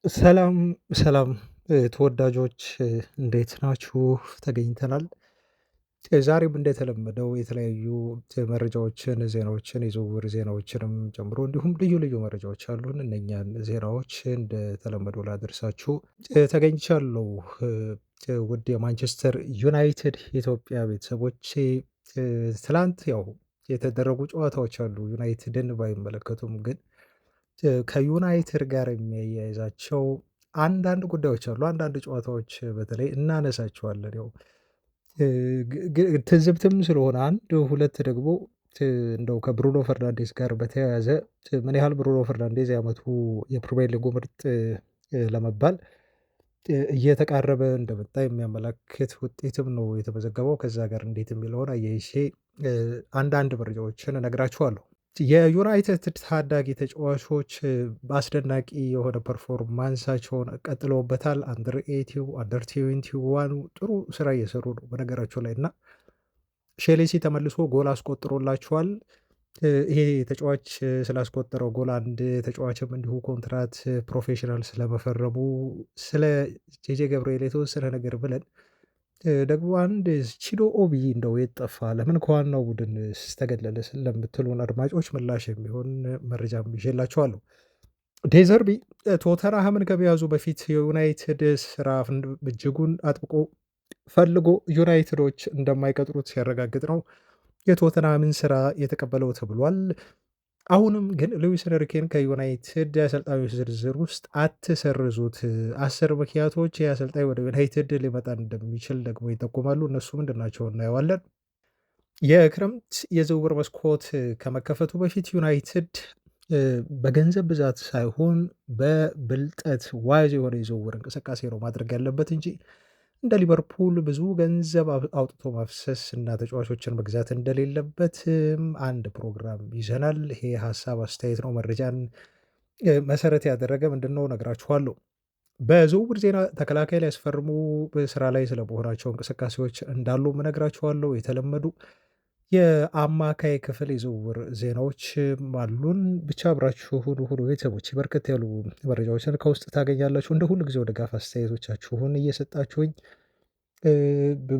ሰላም ሰላም ተወዳጆች እንዴት ናችሁ? ተገኝተናል። ዛሬም እንደተለመደው የተለያዩ መረጃዎችን፣ ዜናዎችን፣ የዝውውር ዜናዎችንም ጨምሮ እንዲሁም ልዩ ልዩ መረጃዎች አሉን። እነኛን ዜናዎች እንደተለመደው ላደርሳችሁ ተገኝቻለሁ። ውድ የማንቸስተር ዩናይትድ የኢትዮጵያ ቤተሰቦቼ ትላንት ያው የተደረጉ ጨዋታዎች አሉ ዩናይትድን ባይመለከቱም ግን ከዩናይትድ ጋር የሚያያይዛቸው አንዳንድ ጉዳዮች አሉ። አንዳንድ ጨዋታዎች በተለይ እናነሳቸዋለን። ያው ትዝብትም ስለሆነ አንድ ሁለት ደግሞ እንደው ከብሩኖ ፈርናንዴዝ ጋር በተያያዘ ምን ያህል ብሩኖ ፈርናንዴዝ የዓመቱ የፕሪሚየር ሊጉ ምርጥ ለመባል እየተቃረበ እንደመጣ የሚያመላክት ውጤትም ነው የተመዘገበው። ከዛ ጋር እንዴት የሚለውን አያይዤ አንዳንድ መረጃዎችን እነግራችኋለሁ። የዩናይትድ ታዳጊ ተጫዋቾች በአስደናቂ የሆነ ፐርፎርማንሳቸውን ቀጥለውበታል። አንደር ኤቲው አንደር 21 ጥሩ ስራ እየሰሩ ነው በነገራቸው ላይ እና ቼልሲ ተመልሶ ጎል አስቆጥሮላቸዋል። ይሄ ተጫዋች ስላስቆጠረው ጎል አንድ ተጫዋችም እንዲሁ ኮንትራት ፕሮፌሽናል ስለመፈረሙ ስለ ጄጄ ገብርኤል የተወሰነ ነገር ብለን ደግሞ አንድ ቺዶ ኦቢ እንደው የት ጠፋ ለምን ከዋናው ቡድን ስተገለለ ለምትሉን አድማጮች ምላሽ የሚሆን መረጃም ይዤላችኋለሁ። ዴዘርቢ ቶተንሃምን ከመያዙ በፊት የዩናይትድ ስራ እጅጉን አጥብቆ ፈልጎ ዩናይትዶች እንደማይቀጥሩት ሲያረጋግጥ ነው የቶተንሃምን ስራ የተቀበለው ተብሏል። አሁንም ግን ሉዊስ ኤንሪኬን ከዩናይትድ የአሰልጣኞች ዝርዝር ውስጥ አትሰርዙት፣ 10 ምክንያቶች ይህ አሰልጣኝ ወደ ዩናይትድ ሊመጣ እንደሚችል ደግሞ ይጠቁማሉ። እነሱ ምንድን ናቸው እናየዋለን። የክረምት የዝውውር መስኮት ከመከፈቱ በፊት ዩናይትድ በገንዘብ ብዛት ሳይሆን በብልጠት ዋይዝ የሆነ የዝውውር እንቅስቃሴ ነው ማድረግ ያለበት እንጂ እንደ ሊቨርፑል ብዙ ገንዘብ አውጥቶ ማፍሰስ እና ተጫዋቾችን መግዛት እንደሌለበትም አንድ ፕሮግራም ይዘናል። ይሄ ሀሳብ አስተያየት ነው፣ መረጃን መሰረት ያደረገ ምንድን ነው ነግራችኋለሁ። በዝውውር ዜና ተከላካይ ሊያስፈርሙ በስራ ላይ ስለመሆናቸው እንቅስቃሴዎች እንዳሉ እነግራችኋለሁ። የተለመዱ የአማካይ ክፍል የዝውውር ዜናዎች አሉን። ብቻ አብራችሁ ሁኑ ቤተሰቦች፣ በርከት ያሉ መረጃዎችን ከውስጥ ታገኛላችሁ። እንደ ሁሉ ጊዜው ድጋፍ አስተያየቶቻችሁን እየሰጣችሁኝ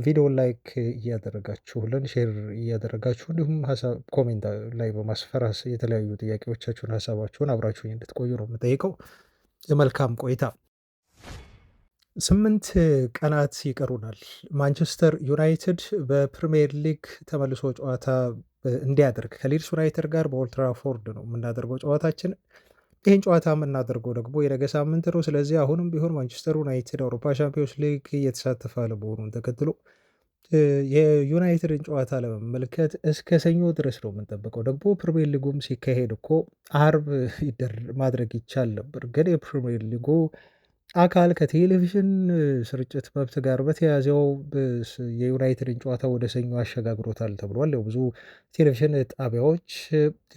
ቪዲዮን ላይክ እያደረጋችሁልን ሼር እያደረጋችሁ እንዲሁም ሀሳብ ኮሜንት ላይ በማስፈር የተለያዩ ጥያቄዎቻችሁን ሀሳባችሁን አብራችሁኝ እንድትቆዩ ነው የምጠይቀው። የመልካም ቆይታ። 8 ቀናት ይቀሩናል። ማንቸስተር ዩናይትድ በፕሪሚየር ሊግ ተመልሶ ጨዋታ እንዲያደርግ ከሊድስ ዩናይትድ ጋር በኦልድ ትራፎርድ ነው የምናደርገው ጨዋታችን። ይህን ጨዋታ የምናደርገው ደግሞ የነገ ሳምንት ነው። ስለዚህ አሁንም ቢሆን ማንቸስተር ዩናይትድ አውሮፓ ሻምፒዮንስ ሊግ እየተሳተፈ አለመሆኑን ተከትሎ የዩናይትድን ጨዋታ ለመመልከት እስከ ሰኞ ድረስ ነው የምንጠብቀው። ደግሞ ፕሪሚየር ሊጉም ሲካሄድ እኮ አርብ ማድረግ ይቻል ነበር፣ ግን የፕሪሚየር ሊጉ አካል ከቴሌቪዥን ስርጭት መብት ጋር በተያያዘው የዩናይትድን ጨዋታ ወደ ሰኞ አሸጋግሮታል ተብሏል። ያው ብዙ ቴሌቪዥን ጣቢያዎች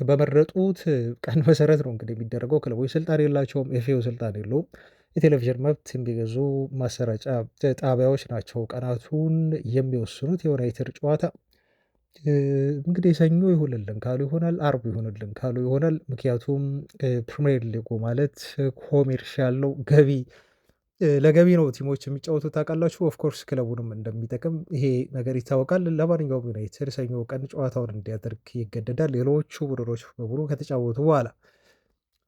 በመረጡት ቀን መሰረት ነው እንግዲህ የሚደረገው። ክለቦች ስልጣን የላቸውም፣ ኤፍኤው ስልጣን የለውም። የቴሌቪዥን መብት የሚገዙ ማሰራጫ ጣቢያዎች ናቸው ቀናቱን የሚወስኑት። የዩናይትድ ጨዋታ እንግዲህ ሰኞ ይሁንልን ካሉ ይሆናል፣ አርብ ይሁንልን ካሉ ይሆናል። ምክንያቱም ፕሪሚየር ሊጉ ማለት ኮሜርሻል ነው፣ ገቢ ለገቢ ነው ቲሞች የሚጫወቱት ታውቃላችሁ። ኦፍኮርስ ክለቡንም እንደሚጠቅም ይሄ ነገር ይታወቃል። ለማንኛውም ዩናይትድ ሰኞ ቀን ጨዋታውን እንዲያደርግ ይገደዳል፣ ሌሎቹ ቡድኖች በሙሉ ከተጫወቱ በኋላ።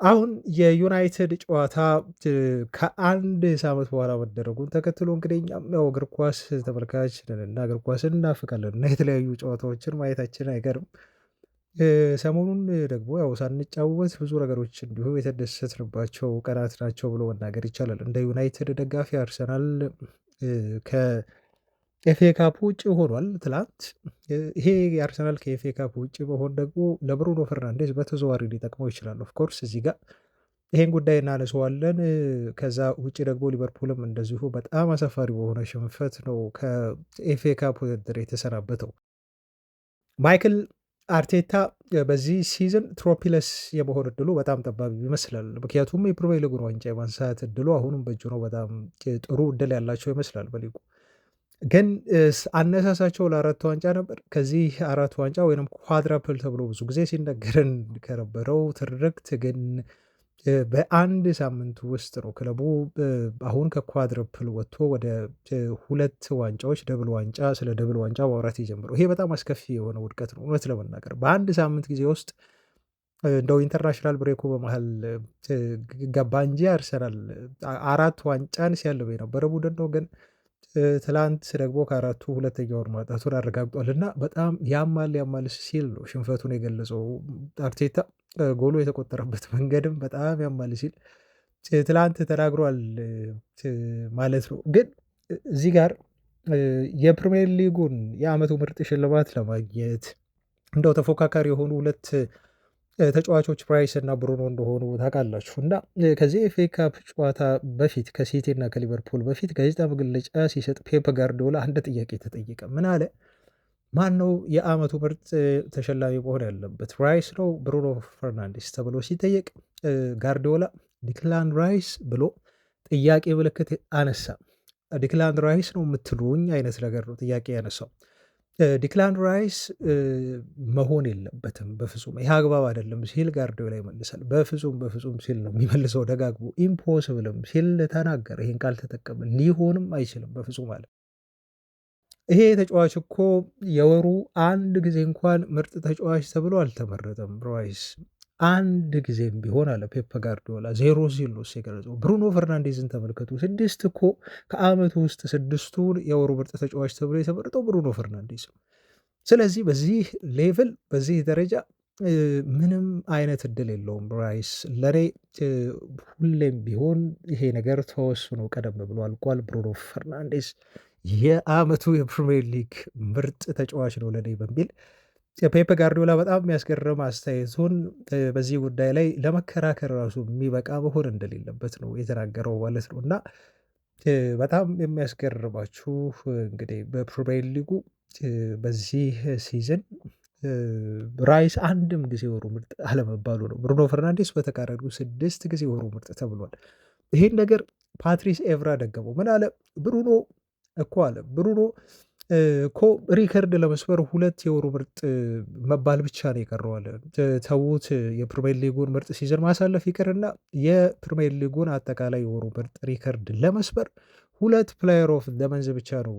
አሁን የዩናይትድ ጨዋታ ከአንድ ሳምንት በኋላ መደረጉን ተከትሎ እንግዲህ እኛም ያው እግር ኳስ ተመልካች እና እግር ኳስን እናፍቃለን እና የተለያዩ ጨዋታዎችን ማየታችን አይቀርም። ሰሞኑን ደግሞ ያው ሳንጫወት ብዙ ነገሮች እንዲሁ የተደሰትንባቸው ቀናት ናቸው ብሎ መናገር ይቻላል። እንደ ዩናይትድ ደጋፊ አርሰናል ከኤፍኤ ካፕ ውጭ ሆኗል ትላንት። ይሄ የአርሰናል ከኤፍኤ ካፕ ውጭ መሆን ደግሞ ለብሩኖ ፈርናንዴዝ በተዘዋዋሪ ሊጠቅመው ይችላል። ኦፍኮርስ እዚህ ጋር ይሄን ጉዳይ እናነሰዋለን። ከዛ ውጭ ደግሞ ሊቨርፑልም እንደዚሁ በጣም አሳፋሪ በሆነ ሽንፈት ነው ከኤፍኤ ካፕ ውድድር የተሰናበተው። ማይክል አርቴታ በዚህ ሲዝን ትሮፒለስ የመሆን እድሉ በጣም ጠባብ ይመስላል። ምክንያቱም የፕሪሚየር ሊጉን ዋንጫ የማንሳት እድሉ አሁንም በእጁ ነው። በጣም ጥሩ እድል ያላቸው ይመስላል። በሊጉ ግን አነሳሳቸው ለአራት ዋንጫ ነበር። ከዚህ አራት ዋንጫ ወይም ኳድራፕል ተብሎ ብዙ ጊዜ ሲነገረን ከነበረው ትርክት ግን በአንድ ሳምንት ውስጥ ነው ክለቡ አሁን ከኳድረፕል ወጥቶ ወደ 2 ዋንጫዎች ደብል ዋንጫ ስለ ደብል ዋንጫ ማውራት የጀመረው። ይሄ በጣም አስከፊ የሆነ ውድቀት ነው እውነት ለመናገር በአንድ ሳምንት ጊዜ ውስጥ እንደው ኢንተርናሽናል ብሬኩ በመሃል ገባ እንጂ አርሰናል 4 ዋንጫን ሲያልብ የነበረ ቡድን ነው። ግን ትላንት ደግሞ ከአራቱ ሁለተኛውን ማጣቱን አረጋግጧል እና በጣም ያማል ሲል ነው ሽንፈቱን የገለጸው አርቴታ። ጎሉ የተቆጠረበት መንገድም በጣም ያማል ሲል ትላንት ተናግሯል ማለት ነው። ግን እዚህ ጋር የፕሪሚየር ሊጉን የዓመቱ ምርጥ ሽልማት ለማግኘት እንደው ተፎካካሪ የሆኑ 2 ተጫዋቾች ፕራይስ እና ብሩኖ እንደሆኑ ታውቃላችሁ። እና ከዚህ ኤፍ ኤ ካፕ ጨዋታ በፊት ከሲቲ እና ከሊቨርፑል በፊት ጋዜጣ መግለጫ ሲሰጥ ፔፕ ጋርዲዮላ አንድ ጥያቄ ተጠየቀ። ምን አለ? ማን ነው የዓመቱ ምርጥ ተሸላሚ መሆን ያለበት ራይስ ነው ብሩኖ ፈርናንዴስ ተብሎ ሲጠየቅ ጋርዲዮላ ዲክላን ራይስ ብሎ ጥያቄ ምልክት አነሳ። ዲክላን ራይስ ነው የምትሉኝ አይነት ነገር ነው ጥያቄ ያነሳው። ዲክላን ራይስ መሆን የለበትም በፍጹም ይህ አግባብ አይደለም ሲል ጋርዲዮላ ይመልሳል። በፍጹም ሲል ነው የሚመልሰው ደጋግሞ። ኢምፖስብልም ሲል ተናገረ። ይህን ቃል ተጠቀመ። ሊሆንም አይችልም በፍጹም አለ። ይሄ ተጫዋች እኮ የወሩ አንድ ጊዜ እንኳን ምርጥ ተጫዋች ተብሎ አልተመረጠም። ራይስ አንድ ጊዜም ቢሆን አለ ፔፕ ጋርዲዮላ 0 ሲል ነው የገለጸው። ብሩኖ ፈርናንዴዝን ተመልከቱ። 6 እኮ ከዓመቱ ውስጥ 6ቱን የወሩ ምርጥ ተጫዋች ተብሎ የተመረጠው ብሩኖ ፈርናንዴዝ ነው። ስለዚህ በዚህ ሌቭል በዚህ ደረጃ ምንም አይነት እድል የለውም ራይስ። ለኔ ሁሌም ቢሆን ይሄ ነገር ተወስኖ ቀደም ብሎ አልቋል። ብሩኖ ፈርናንዴዝ የዓመቱ የፕሪሚየር ሊግ ምርጥ ተጫዋች ነው ለኔ በሚል ፔፕ ጋርዲዮላ በጣም የሚያስገርም አስተያየቱን በዚህ ጉዳይ ላይ ለመከራከር ራሱ የሚበቃ መሆን እንደሌለበት ነው የተናገረው ማለት ነው። እና በጣም የሚያስገርማችሁ እንግዲህ በፕሪሚየር ሊጉ በዚህ ሲዝን ራይስ አንድም ጊዜ ወሩ ምርጥ አለመባሉ ነው። ብሩኖ ፈርናንዴስ በተቃራኒው 6 ጊዜ ወሩ ምርጥ ተብሏል። ይህን ነገር ፓትሪስ ኤቭራ ደገመው። ምን አለ? ብሩኖ እኮ አለ ብሩኖ እኮ ሪከርድ ለመስበር 2 የወሩ ምርጥ መባል ብቻ ነው የቀረው አለ። ተዉት የፕሪሚየር ሊጉን ምርጥ ሲዝን ማሳለፍ ይቅርና የፕሪሚየር ሊጉን አጠቃላይ የወሩ ምርጥ ሪከርድ ለመስበር 2 ፕሌየር ኦፍ ዘ መንዝ ብቻ ነው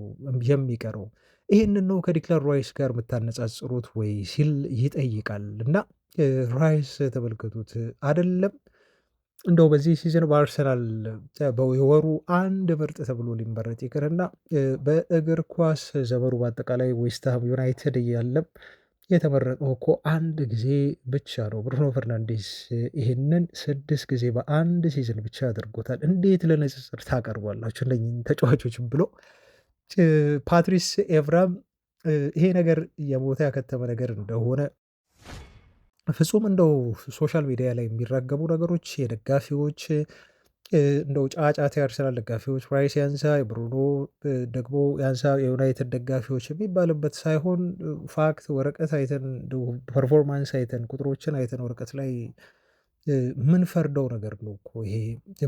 የሚቀረው። ይህንን ነው ከዲክላን ራይስ ጋር የምታነጻጽሩት ወይ ሲል ይጠይቃል። እና ራይስ ተመልከቱት አይደለም እንደው በዚህ ሲዝን በአርሰናል የወሩ አንድ ምርጥ ተብሎ ሊመረጥ ይቅርና በእግር ኳስ ዘመኑ በአጠቃላይ ዌስትሃም ዩናይትድ እያለም የተመረጠው እኮ አንድ ጊዜ ብቻ ነው። ብሩኖ ፈርናንዴስ ይህንን 6 ጊዜ በአንድ ሲዝን ብቻ አድርጎታል። እንዴት ለንጽጽር ታቀርቧላችሁ እነኝህን ተጫዋቾች ብሎ ፓትሪስ ኤቭራም ይሄ ነገር የሞተ ያከተመ ነገር እንደሆነ ፍጹም እንደው ሶሻል ሚዲያ ላይ የሚራገቡ ነገሮች የደጋፊዎች እንደው ጫጫታ የአርሰናል ደጋፊዎች ራይስ ያንሳ የብሩኖ ደግሞ ያንሳ የዩናይትድ ደጋፊዎች የሚባልበት ሳይሆን ፋክት ወረቀት አይተን ፐርፎርማንስ አይተን ቁጥሮችን አይተን ወረቀት ላይ ምን ፈርደው ነገር ነው እኮ ይሄ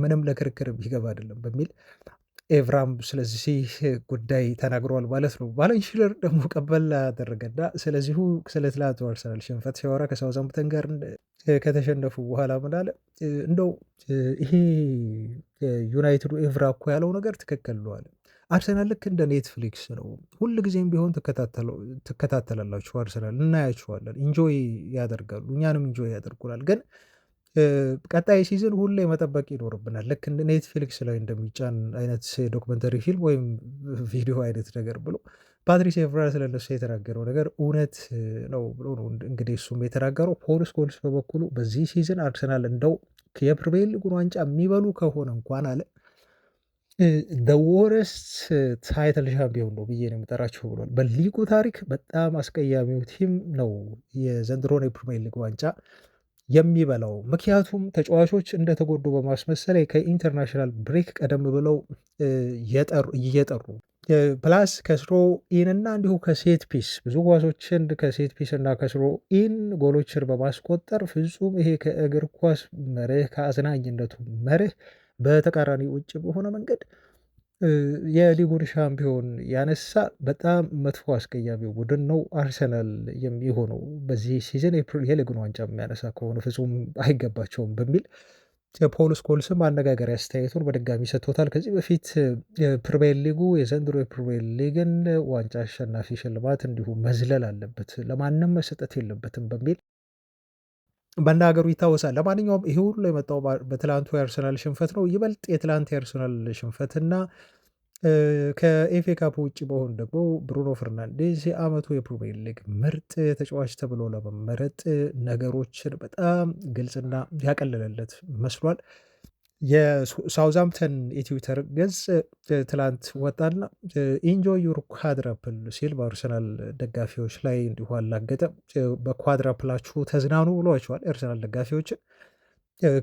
ምንም ለክርክር ቢገባ አይደለም በሚል ኤቭራም ስለዚህ ጉዳይ ተናግሯል ማለት ነው። ባለንሽለር ደግሞ ቀበል አደረገና ስለዚሁ ስለ ትላንቱ አርሰናል ሽንፈት ሲያወራ ከሳውዛምፕተን ጋር ከተሸነፉ በኋላ ምን አለ? እንደው ይሄ ዩናይትዱ ኤቭራ እኮ ያለው ነገር ትክክል ነው አለ። አርሰናል ልክ እንደ ኔትፍሊክስ ነው። ሁል ጊዜም ቢሆን ትከታተላላችሁ። አርሰናል እናያችኋለን፣ ኢንጆይ ያደርጋሉ፣ እኛንም ኢንጆይ ያደርጉናል። ግን ቀጣይ ሲዝን ሁሌ መጠበቅ ይኖርብናል። ልክ እንደ ኔትፍሊክስ ላይ እንደሚጫን አይነት ዶክመንተሪ ፊልም ወይም ቪዲዮ አይነት ነገር ብሎ ፓትሪስ ኤቭራ ስለነሱ የተናገረው ነገር እውነት ነው ብሎ ነው እንግዲህ እሱም የተናገረው። ፖል ስኮልስ በበኩሉ በዚህ ሲዝን አርሰናል እንደው የፕሪሚየር ሊጉን ዋንጫ የሚበሉ ከሆነ እንኳን አለ ወረስት ታይትል ሻምፒዮን ነው ብዬ ነው የምጠራቸው ብሏል። በሊጉ ታሪክ በጣም አስቀያሚው ቲም ነው የዘንድሮን የፕሪሚየር ሊግ ዋንጫ የሚበላው። ምክንያቱም ተጫዋቾች እንደተጎዱ በማስመሰል ከኢንተርናሽናል ብሬክ ቀደም ብለው እየጠሩ ፕላስ ከስሮ ኢን እና እንዲሁ ከሴት ፒስ ብዙ ኳሶችን ከሴት ፒስ እና ከስሮ ኢን ጎሎችን በማስቆጠር ፍጹም ይሄ ከእግር ኳስ መርህ ከአዝናኝነቱ መርህ በተቃራኒ ውጭ በሆነ መንገድ የሊጉን ሻምፒዮን ያነሳ በጣም መጥፎ አስቀያሚ ቡድን ነው አርሰናል የሚሆነው በዚህ ሲዝን የሊጉን ዋንጫ የሚያነሳ ከሆነ ፍጹም አይገባቸውም በሚል ፖል ስኮልስም አነጋጋሪ አስተያየቱን በድጋሚ ሰጥቶታል። ከዚህ በፊት የፕሪሚየር ሊጉ የዘንድሮ የፕሪሚየር ሊግን ዋንጫ አሸናፊ ሽልማት እንዲሁ መዝለል አለበት፣ ለማንም መሰጠት የለበትም በሚል መናገሩ ይታወሳል። ለማንኛውም ይሄ ሁሉ የመጣው በትላንቱ የአርሰናል ሽንፈት ነው። ይበልጥ የትላንት የአርሰናል ሽንፈትና ከኤፍኤ ካፕ ውጭ በሆን ደግሞ ብሩኖ ፈርናንዴዝ የዓመቱ የፕሪሚየር ሊግ ምርጥ ተጫዋች ተብሎ ለመመረጥ ነገሮችን በጣም ግልጽና ያቀለለለት መስሏል። የሳውዛምፕተን የትዊተር ገጽ ትላንት ወጣና ኢንጆይ ዩር ኳድራፕል ሲል በአርሰናል ደጋፊዎች ላይ እንዲሁ አላገጠ። በኳድራፕላችሁ ተዝናኑ ብሏቸዋል የአርሰናል ደጋፊዎችን።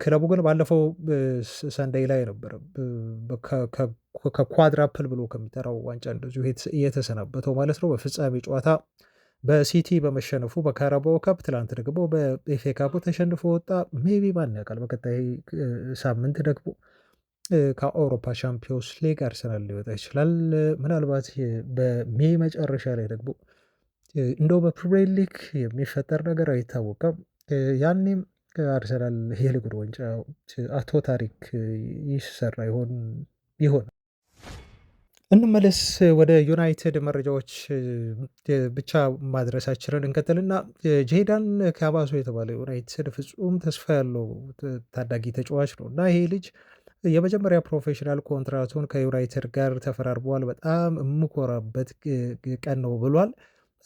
ክለቡ ግን ባለፈው ሰንደይ ላይ ነበረ ከኳድራፕል ብሎ ከሚጠራው ዋንጫ እንደዚሁ እየተሰናበተው ማለት ነው በፍጻሜ ጨዋታ በሲቲ በመሸነፉ በካራባኦ ካፕ። ትላንት ደግሞ በኤፍኤ ካፑ ተሸንፎ ወጣ። ሜቢ ማን ያውቃል በቀጣይ ሳምንት ደግሞ ከአውሮፓ ሻምፒዮንስ ሊግ አርሰናል ሊወጣ ይችላል። ምናልባት በሜይ መጨረሻ ላይ ደግሞ እንደው በፕሪሚየር ሊግ የሚፈጠር ነገር አይታወቅም። ያኔም አርሰናል የሊጉን ዋንጫ አቶ ታሪክ ይሰራ ይሆን? እንመለስ ወደ ዩናይትድ መረጃዎች ብቻ ማድረሳችንን እንቀጥልና ጄዳን ካባሶ የተባለ ዩናይትድ ፍጹም ተስፋ ያለው ታዳጊ ተጫዋች ነው እና ይሄ ልጅ የመጀመሪያ ፕሮፌሽናል ኮንትራቱን ከዩናይትድ ጋር ተፈራርበዋል። በጣም የምኮራበት ቀን ነው ብሏል።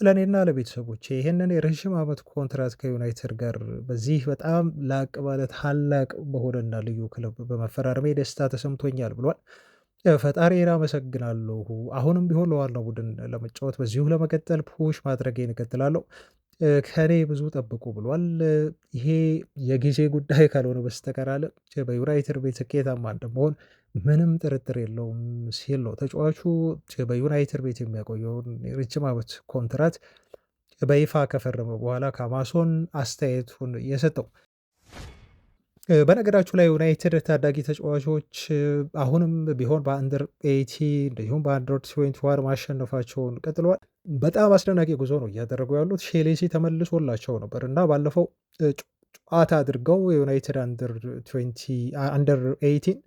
ለእኔና ለቤተሰቦቼ ይህንን የረዥም ዓመት ኮንትራት ከዩናይትድ ጋር በዚህ በጣም ላቅ ባለ ታላቅ በሆነና ልዩ ክለብ በመፈራረሜ ደስታ ተሰምቶኛል ብሏል። ፈጣሪዬን አመሰግናለሁ። አሁንም ቢሆን ለዋናው ቡድን ለመጫወት በዚሁ ለመቀጠል ፑሽ ማድረጌን እቀጥላለሁ። ከእኔ ብዙ ጠብቁ ብሏል። ይሄ የጊዜ ጉዳይ ካልሆነ በስተቀር አለ በዩናይትድ ቤት ስኬታማ እንደመሆን ምንም ጥርጥር የለውም ሲል ነው ተጫዋቹ በዩናይትድ ቤት የሚያቆየውን የረጅም ዓመት ኮንትራት በይፋ ከፈረመ በኋላ ከአማሶን አስተያየቱን የሰጠው። በነገራችሁ ላይ ዩናይትድ ታዳጊ ተጫዋቾች አሁንም ቢሆን በአንደር 80 እንዲሁም በአንደር 21 ማሸነፋቸውን ቀጥለዋል። በጣም አስደናቂ ጉዞ ነው እያደረጉ ያሉት። ሼሌሲ ተመልሶላቸው ነበር እና ባለፈው ጨዋታ አድርገው የዩናይትድ አንደር 18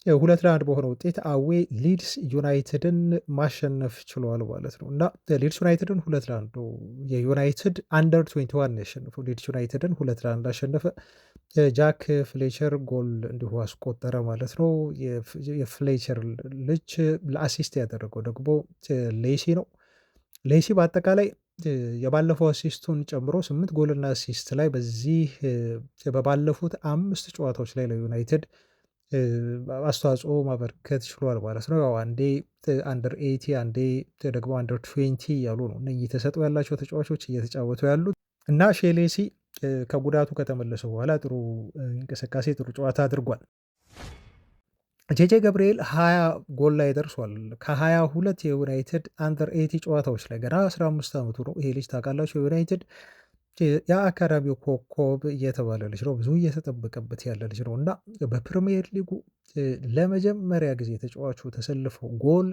2-1 በሆነ ውጤት አዌ ሊድስ ዩናይትድን ማሸነፍ ችለዋል ማለት ነው እና ሊድስ ዩናይትድን 2-1 የዩናይትድ አንደር 21 ያሸነፈው ሊድስ ዩናይትድን 2-1 አሸነፈ። ጃክ ፍሌቸር ጎል እንዲሁ አስቆጠረ ማለት ነው። የፍሌቸር ልጅ ለአሲስት ያደረገው ደግሞ ሌሲ ነው። ሌሲ በአጠቃላይ የባለፈው አሲስቱን ጨምሮ 8 ጎልና አሲስት ላይ በዚህ በባለፉት 5 ጨዋታዎች ላይ ለዩናይትድ አስተዋጽኦ ማበርከት ችሏል ማለት ነው። ያው አንዴ አንደር 80 አንዴ ደግሞ አንደር 20 ያሉ ነው እነዚህ ተሰጥኦ ያላቸው ተጫዋቾች እየተጫወቱ ያሉት እና ሼሌሲ ከጉዳቱ ከተመለሰ በኋላ ጥሩ እንቅስቃሴ ጥሩ ጨዋታ አድርጓል። ጄጄ ገብርኤል 20 ጎል ላይ ደርሷል። ከ22 የዩናይትድ አንደር 80 ጨዋታዎች ላይ ገና 15 ዓመቱ ነው ይሄ ልጅ ታውቃላችሁ። የዩናይትድ የአካዳሚው ኮከብ እየተባለ ልጅ ነው። ብዙ እየተጠበቀበት ያለ ልጅ ነው እና በፕሪሚየር ሊጉ ለመጀመሪያ ጊዜ ተጫዋቹ ተሰልፈው ጎል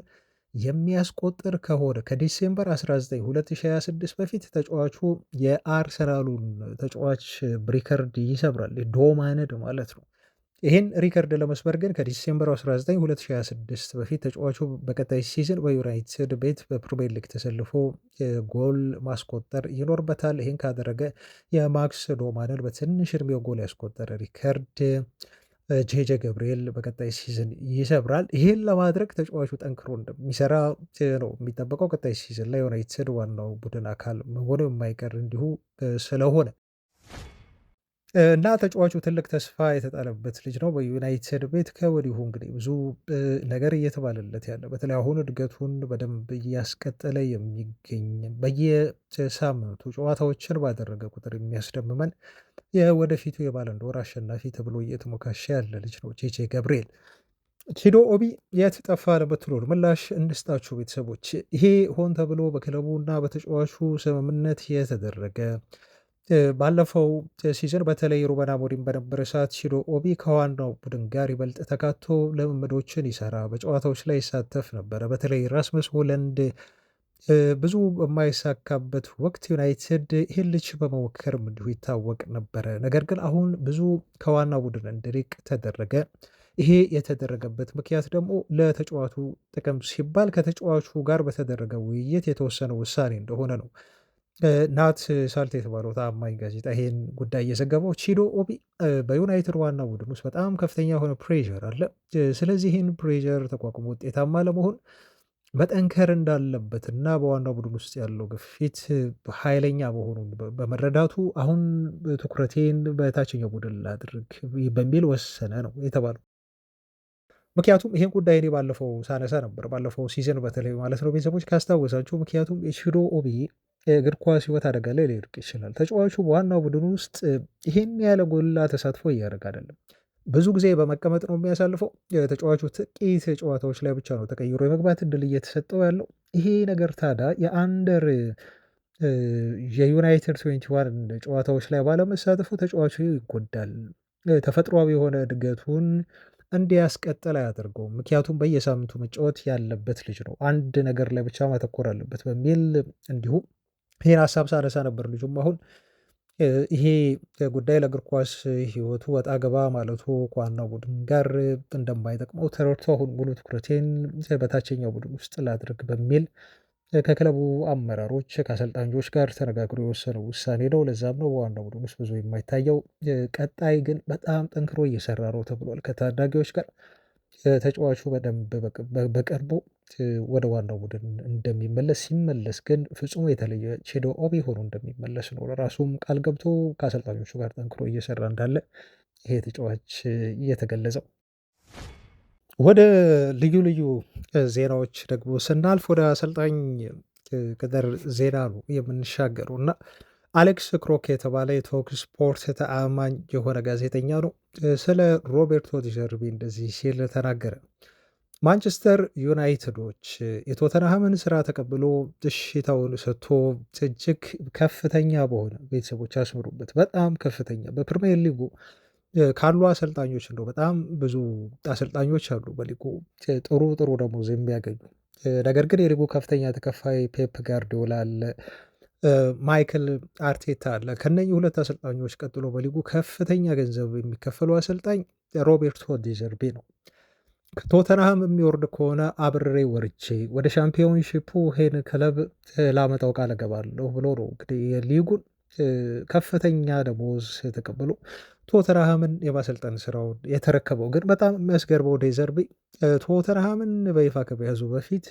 የሚያስቆጥር ከሆነ ከዲሴምበር 19 2026 በፊት ተጫዋቹ የአርሰናሉን ተጫዋች ሪከርድ ይሰብራል። ዶማነድ ማለት ነው። ይህን ሪከርድ ለመስበር ግን ከዲሴምበር 19 2026 በፊት ተጫዋቹ በቀጣይ ሲዝን በዩናይትድ ቤት በፕሪሚየር ሊግ ተሰልፎ ጎል ማስቆጠር ይኖርበታል። ይህን ካደረገ የማክስ ዶማነድ በትንሽ እድሜው ጎል ያስቆጠረ ሪከርድ ጄጄ ገብርኤል በቀጣይ ሲዝን ይሰብራል። ይህን ለማድረግ ተጫዋቹ ጠንክሮ እንደሚሰራ ነው የሚጠበቀው። ቀጣይ ሲዝን ላይ ዩናይትድ ዋናው ቡድን አካል መሆኑ የማይቀር እንዲሁ ስለሆነ እና ተጫዋቹ ትልቅ ተስፋ የተጣለበት ልጅ ነው። በዩናይትድ ቤት ከወዲሁ እንግዲህ ብዙ ነገር እየተባለለት ያለ በተለይ አሁን እድገቱን በደንብ እያስቀጠለ የሚገኝ በየሳምንቱ ጨዋታዎችን ባደረገ ቁጥር የሚያስደምመን የወደፊቱ የባለንዶር አሸናፊ ተብሎ እየተሞካሸ ያለ ልጅ ነው ጄጄ ገብርኤል። ቺዶ ኦቢ የት ጠፋ ለምትሉን ምላሽ እንስጣችሁ ቤተሰቦች። ይሄ ሆን ተብሎ በክለቡ እና በተጫዋቹ ስምምነት የተደረገ ባለፈው ሲዝን በተለይ ሩበን አሞሪም በነበረ ሰዓት ቺዶ ኦቢ ከዋናው ቡድን ጋር ይበልጥ ተካቶ ልምምዶችን ይሰራ፣ በጨዋታዎች ላይ ይሳተፍ ነበረ። በተለይ ራስመስ ሆለንድ ብዙ በማይሳካበት ወቅት ዩናይትድ ይህን ልጅ በመሞከርም እንዲሁ ይታወቅ ነበረ። ነገር ግን አሁን ብዙ ከዋና ቡድን እንዲርቅ ተደረገ። ይሄ የተደረገበት ምክንያት ደግሞ ለተጫዋቹ ጥቅም ሲባል ከተጫዋቹ ጋር በተደረገ ውይይት የተወሰነ ውሳኔ እንደሆነ ነው። ናት ሳልት የተባለው ታማኝ ጋዜጣ ይሄን ጉዳይ እየዘገበው ቺዶ ኦቢ በዩናይትድ ዋና ቡድን ውስጥ በጣም ከፍተኛ የሆነ ፕሬዠር አለ። ስለዚህ ይህን ፕሬዠር ተቋቁሞ ውጤታማ ለመሆን መጠንከር እንዳለበትና በዋናው ቡድን ውስጥ ያለው ግፊት ኃይለኛ መሆኑን በመረዳቱ አሁን ትኩረቴን በታችኛው ቡድን ላድርግ በሚል ወሰነ ነው የተባለው። ምክንያቱም ይሄን ጉዳይ እኔ ባለፈው ሳነሳ ነበር፣ ባለፈው ሲዝን በተለይ ማለት ነው ቤተሰቦች ካስታወሳችሁ። ምክንያቱም የቺዶ ኦቢ እግር ኳስ ህይወት አደጋ ላይ ሊወድቅ ይችላል። ተጫዋቹ በዋናው ቡድን ውስጥ ይሄን ያለ ጎላ ተሳትፎ እያደረገ አይደለም። ብዙ ጊዜ በመቀመጥ ነው የሚያሳልፈው። የተጫዋቹ ጥቂት ጨዋታዎች ላይ ብቻ ነው ተቀይሮ የመግባት እድል እየተሰጠው ያለው። ይሄ ነገር ታዲያ የአንደር የዩናይትድ 21 ጨዋታዎች ላይ ባለመሳተፉ ተጫዋቹ ይጎዳል። ተፈጥሯዊ የሆነ እድገቱን እንዲያስቀጥል አያደርገውም። ምክንያቱም በየሳምንቱ መጫወት ያለበት ልጅ ነው፣ አንድ ነገር ላይ ብቻ ማተኮር አለበት በሚል እንዲሁ ይህን ሀሳብ ሳነሳ ነበር። ልጁም አሁን ይሄ ጉዳይ ለእግር ኳስ ህይወቱ ወጣ ገባ ማለቱ ከዋናው ቡድን ጋር እንደማይጠቅመው ተረድቶ አሁን ሙሉ ትኩረቴን በታችኛው ቡድን ውስጥ ላድርግ በሚል ከክለቡ አመራሮች ከአሰልጣኞች ጋር ተነጋግሮ የወሰነው ውሳኔ ነው። ለዛም ነው በዋናው ቡድን ውስጥ ብዙ የማይታየው። ቀጣይ ግን በጣም ጠንክሮ እየሰራ ነው ተብሏል ከታዳጊዎች ጋር። ተጫዋቹ በደንብ በቅርቡ ወደ ዋናው ቡድን እንደሚመለስ፣ ሲመለስ ግን ፍጹም የተለየ ቺዶ ኦቢ ሆኖ እንደሚመለስ ነው ለራሱም ቃል ገብቶ ከአሰልጣኞቹ ጋር ጠንክሮ እየሰራ እንዳለ ይሄ ተጫዋች እየተገለጸው። ወደ ልዩ ልዩ ዜናዎች ደግሞ ስናልፍ ወደ አሰልጣኝ ቅጥር ዜና ነው የምንሻገረው እና አሌክስ ክሮክ የተባለ የቶክ ስፖርት ተአማኝ የሆነ ጋዜጠኛ ነው ስለ ሮቤርቶ ዲዘርቢ እንደዚህ ሲል ተናገረ። ማንቸስተር ዩናይትዶች የቶተንሃምን ስራ ተቀብሎ እሽታውን ሰጥቶ እጅግ ከፍተኛ በሆነ ቤተሰቦች ያስምሩበት በጣም ከፍተኛ በፕሪሚየር ሊጉ ካሉ አሰልጣኞች እንደው በጣም ብዙ አሰልጣኞች አሉ በሊጉ ጥሩ ጥሩ ደሞዝ የሚያገኙ። ነገር ግን የሊጉ ከፍተኛ ተከፋይ ፔፕ ጋርዲዮላ አለ፣ ማይክል አርቴታ አለ። ከነኚህ ሁለት አሰልጣኞች ቀጥሎ በሊጉ ከፍተኛ ገንዘብ የሚከፈለው አሰልጣኝ ሮቤርቶ ዲዘርቢ ነው። ቶተንሃም የሚወርድ ከሆነ አብሬ ወርቼ ወደ ሻምፒዮንሺፑ ይሄን ክለብ ላመጣው ቃል እገባለሁ ብሎ ነው እንግዲህ የሊጉን ከፍተኛ ደሞዝ ተቀብሎ ቶተንሃምን የማሰልጠን ስራውን የተረከበው። ግን በጣም የሚያስገርመው ዴዘርቢ ቶተንሃምን በይፋ ከመያዙ በፊት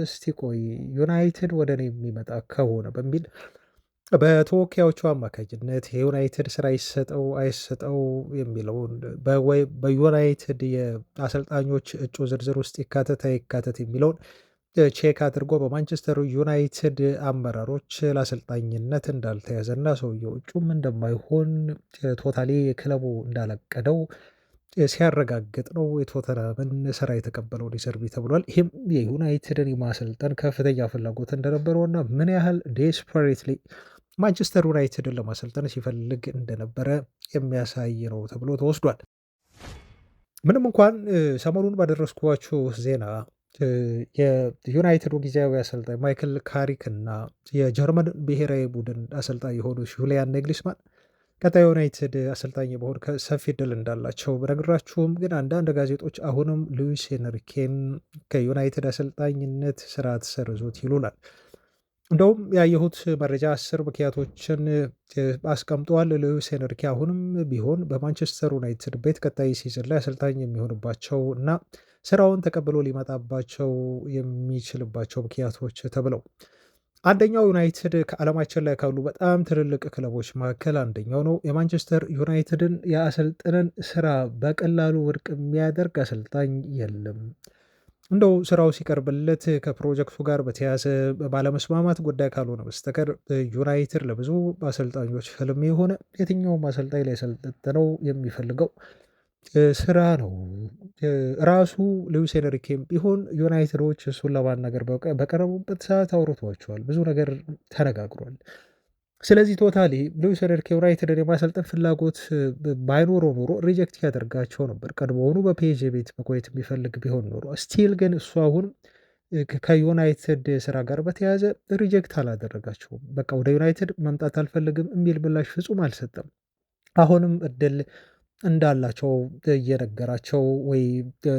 እስቲ ቆይ ዩናይትድ ወደ እኔ የሚመጣ ከሆነ በሚል በተወካዮቹ አማካኝነት የዩናይትድ ስራ ይሰጠው አይሰጠው የሚለውን በዩናይትድ የአሰልጣኞች እጩ ዝርዝር ውስጥ ይካተት አይካተት የሚለውን ቼክ አድርጎ በማንቸስተር ዩናይትድ አመራሮች ለአሰልጣኝነት እንዳልተያዘና ሰውየው እጩም እንደማይሆን ቶታሊ ክለቡ እንዳላቀደው ሲያረጋግጥ ነው የቶተንሃምን ስራ የተቀበለው ዲዘርቢ ተብሏል። ይህም የዩናይትድን የማሰልጠን ከፍተኛ ፍላጎት እንደነበረውና ምን ያህል ዴስፐሬትሊ ማንቸስተር ዩናይትድን ለማሰልጠን ሲፈልግ እንደነበረ የሚያሳይ ነው ተብሎ ተወስዷል። ምንም እንኳን ሰሞኑን ባደረስኳችሁ ዜና የዩናይትዱ ጊዜያዊ አሰልጣኝ ማይክል ካሪክ እና የጀርመን ብሔራዊ ቡድን አሰልጣኝ የሆኑ ጁሊያን ናግልስማን ቀጣይ ዩናይትድ አሰልጣኝ የመሆን ሰፊ እድል እንዳላቸው በነግራችሁም፣ ግን አንዳንድ ጋዜጦች አሁንም ሉዊስ ኤንሪኬን ከዩናይትድ አሰልጣኝነት ስራ ተሰርዞት ይሉናል። እንደውም ያየሁት መረጃ 10 ምክንያቶችን አስቀምጠዋል። ሉዊስ ኤንሪኬ አሁንም ቢሆን በማንቸስተር ዩናይትድ ቤት ቀጣይ ሲዝን ላይ አሰልጣኝ የሚሆንባቸው እና ስራውን ተቀብሎ ሊመጣባቸው የሚችልባቸው ምክንያቶች ተብለው፣ አንደኛው ዩናይትድ ከዓለማችን ላይ ካሉ በጣም ትልልቅ ክለቦች መካከል አንደኛው ነው። የማንቸስተር ዩናይትድን የአሰልጥነን ስራ በቀላሉ ውድቅ የሚያደርግ አሰልጣኝ የለም። እንደው ስራው ሲቀርብለት ከፕሮጀክቱ ጋር በተያያዘ ባለመስማማት ጉዳይ ካልሆነ በስተቀር ዩናይትድ ለብዙ አሰልጣኞች ህልም የሆነ የትኛውም አሰልጣኝ ላይ ሰልጥነው የሚፈልገው ስራ ነው። ራሱ ሉዊስ ኤንሪኬም ቢሆን ዩናይትዶች እሱን ለማናገር በቀረቡበት ሰዓት አውርቷቸዋል፣ ብዙ ነገር ተነጋግሯል። ስለዚህ ቶታሊ ሉዊስ ኤንሪኬ ዩናይትድን የማሰልጠን ፍላጎት ባይኖረው ኖሮ ሪጀክት ያደርጋቸው ነበር። ቀድሞውኑ በፔጅ ቤት መቆየት የሚፈልግ ቢሆን ኖሮ ስቲል ግን እሱ አሁን ከዩናይትድ ስራ ጋር በተያያዘ ሪጀክት አላደረጋቸውም። በቃ ወደ ዩናይትድ መምጣት አልፈልግም የሚል ምላሽ ፍጹም አልሰጠም። አሁንም እድል እንዳላቸው እየነገራቸው ወይ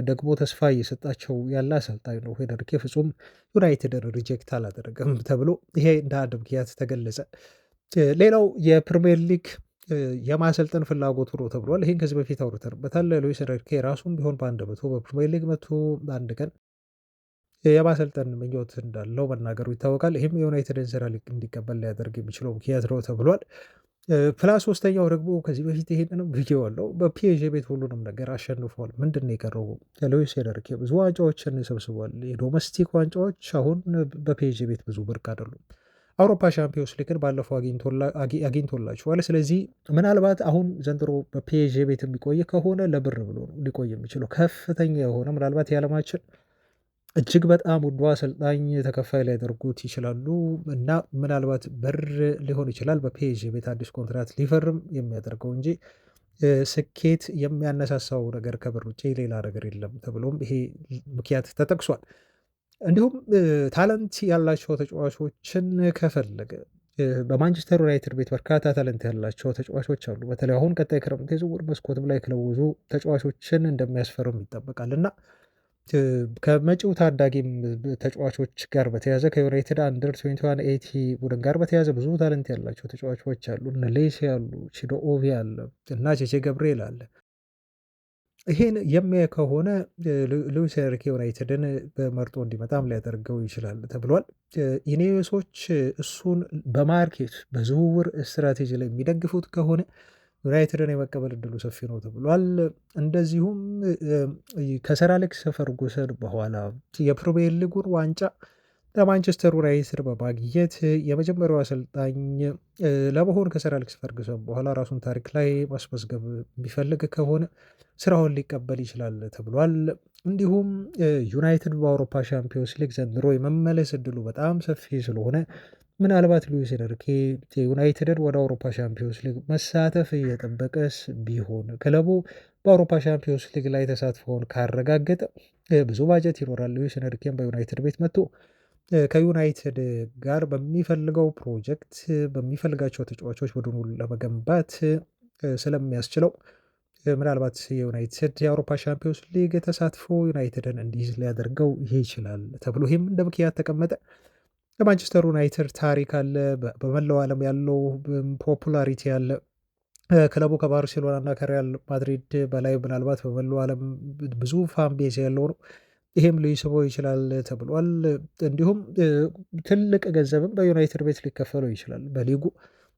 ደግሞ ተስፋ እየሰጣቸው ያለ አሰልጣኝ ነው ሄንሪኬ። ፍጹም ዩናይትድን ሪጀክት አላደረገም ተብሎ ይሄ እንደ አንድ ምክንያት ተገለጸ። ሌላው የፕሪሚየር ሊግ የማሰልጠን ፍላጎቱ ነው ተብሏል። ይህን ከዚህ በፊት አውርተንበታል። ሉዊስ ኤንሪኬ ራሱም ቢሆን በአንደበቱ በፕሪሚየር ሊግ መጥቶ አንድ ቀን የማሰልጠን ምኞት እንዳለው መናገሩ ይታወቃል። ይህም የዩናይትድን ስራ እንዲቀበል ሊያደርግ የሚችለው ምክንያት ነው ተብሏል። ፕላስ ሶስተኛው ደግሞ ከዚህ በፊት ይሄንንም ብዬዋለሁ፣ በፒኤስዤ ቤት ሁሉንም ነገር አሸንፏል። ምንድን ነው የቀረው? ሉዊስ ኤንሪኬ ብዙ ዋንጫዎችን ሰብስቧል። የዶሜስቲክ ዋንጫዎች አሁን በፒኤስዤ ቤት ብዙ ብርቅ አይደሉም። አውሮፓ ሻምፒዮንስ ሊግን ባለፈው አግኝቶላቸዋል። ስለዚህ ምናልባት አሁን ዘንድሮ በፒኤስዤ ቤት የሚቆይ ከሆነ ለብር ብሎ ነው ሊቆይ የሚችለው። ከፍተኛ የሆነ ምናልባት የዓለማችን እጅግ በጣም ውዱ አሰልጣኝ ተከፋይ ሊያደርጉት ይችላሉ እና ምናልባት ብር ሊሆን ይችላል በፒኤስዤ ቤት አዲስ ኮንትራት ሊፈርም የሚያደርገው እንጂ ስኬት የሚያነሳሳው ነገር ከብር ውጭ ሌላ ነገር የለም ተብሎም ይሄ ምክንያት ተጠቅሷል። እንዲሁም ታለንት ያላቸው ተጫዋቾችን ከፈለገ በማንቸስተር ዩናይትድ ቤት በርካታ ታለንት ያላቸው ተጫዋቾች አሉ። በተለይ አሁን ቀጣይ ክረምት የዝውውር መስኮትም ላይ ክለቡ ተጫዋቾችን እንደሚያስፈርም ይጠበቃል እና ከመጪው ታዳጊም ተጫዋቾች ጋር በተያዘ ከዩናይትድ አንደር 21 ቡድን ጋር በተያዘ ብዙ ታለንት ያላቸው ተጫዋቾች አሉ። እነ ሌሴ አሉ፣ ቺዶ ኦቪ አለ እና ቼቼ ገብርኤል አለ። ይሄን የሚያይ ከሆነ ሉዊስ ኤንሪኬ ዩናይትድን በመርጦ እንዲመጣም ሊያደርገው ይችላል ተብሏል። ኢኔዮሶች እሱን በማርኬት በዝውውር ስትራቴጂ ላይ የሚደግፉት ከሆነ ዩናይትድን የመቀበል እድሉ ሰፊ ነው ተብሏል። እንደዚሁም ከሰር አሌክስ ፈርጉሰን በኋላ የፕሪሚየር ሊጉን ዋንጫ ለማንቸስተር ዩናይትድ በማግኘት የመጀመሪያው አሰልጣኝ ለመሆን ከሰር አሌክስ ፈርጉሰን በኋላ ራሱን ታሪክ ላይ ማስመዝገብ የሚፈልግ ከሆነ ስራውን ሊቀበል ይችላል ተብሏል። እንዲሁም ዩናይትድ በአውሮፓ ሻምፒዮንስ ሊግ ዘንድሮ የመመለስ እድሉ በጣም ሰፊ ስለሆነ ምናልባት ሉዊስ ኤንሪኬ ዩናይትድን ወደ አውሮፓ ሻምፒዮንስ ሊግ መሳተፍ እየጠበቀስ ቢሆን ክለቡ በአውሮፓ ሻምፒዮንስ ሊግ ላይ ተሳትፎውን ካረጋገጠ ብዙ ባጀት ይኖራል። ሉዊስ ኤንሪኬን በዩናይትድ ቤት መጥቶ ከዩናይትድ ጋር በሚፈልገው ፕሮጀክት በሚፈልጋቸው ተጫዋቾች ቡድኑን ለመገንባት ስለሚያስችለው ምናልባት የዩናይትድ የአውሮፓ ሻምፒዮንስ ሊግ ተሳትፎ ዩናይትድን እንዲይዝ ሊያደርገው ይችላል ተብሎ ይህም እንደ ምክንያት ተቀመጠ። የማንቸስተር ዩናይትድ ታሪክ አለ፣ በመላው ዓለም ያለው ፖፑላሪቲ አለ። ክለቡ ከባርሴሎና እና ከሪያል ማድሪድ በላይ ምናልባት በመላው ዓለም ብዙ ፋን ቤዝ ያለው ነው። ይሄም ሊስበው ይችላል ተብሏል። እንዲሁም ትልቅ ገንዘብም በዩናይትድ ቤት ሊከፈለው ይችላል። በሊጉ